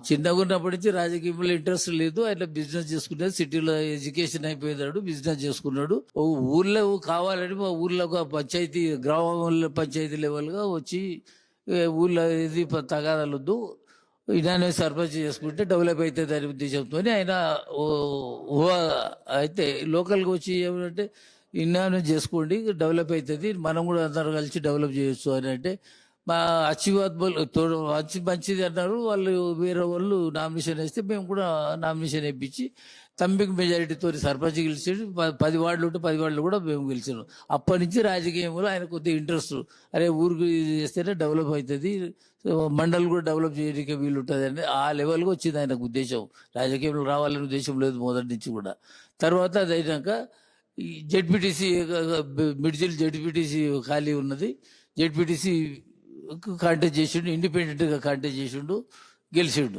చిన్నగా ఉన్నప్పటి నుంచి రాజకీయంలో ఇంట్రెస్ట్ లేదు. ఆయన బిజినెస్ చేసుకున్నాడు. సిటీలో ఎడ్యుకేషన్ అయిపోయినాడు, బిజినెస్ చేసుకున్నాడు. ఓ ఊర్లో కావాలని మా ఊర్లో ఒక పంచాయతీ, గ్రామంలో పంచాయతీ లెవెల్ గా వచ్చి ఊర్లో ఇది తగాదాలు వద్దు, ఇలానే సర్పంచ్ చేసుకుంటే డెవలప్ అవుతుంది అనే ఉద్దేశంతో ఆయన అయితే లోకల్గా వచ్చి ఏమంటే ఇన్నాను చేసుకోండి డెవలప్ అవుతుంది, మనం కూడా అందరం కలిసి డెవలప్ చేయొచ్చు అని అంటే మా మంచి మంచిది అన్నారు. వాళ్ళు వేరే వాళ్ళు నామినేషన్ వేస్తే మేము కూడా నామినేషన్ వేయించి తంబికి మెజారిటీతో సర్పంచ్ గెలిచాడు. 10 వార్డులు ఉంటే 10 వార్డులు కూడా మేము గెలిచాము. అప్పటి నుంచి రాజకీయంలో ఆయన కొద్దిగా ఇంట్రెస్ట్, అరే ఊరికి చేస్తేనే డెవలప్ అవుతుంది, మండలి కూడా డెవలప్ చేయడానికి వీలు ఉంటుంది అని ఆ లెవెల్గా వచ్చింది ఆయనకు ఉద్దేశం. రాజకీయంలో రావాలనే ఉద్దేశం లేదు మొదటి నుంచి కూడా. తర్వాత అది అయినాక ఈ జెడ్పీటీసీ మిడ్జిల్ జెడ్పీటీసీ ఖాళీ ఉన్నది, జెడ్పీటీసీ కాంటెస్ట్ చేసిండు, ఇండిపెండెంట్గా కాంటెస్ట్ చేసిండు, గెలిచిండు.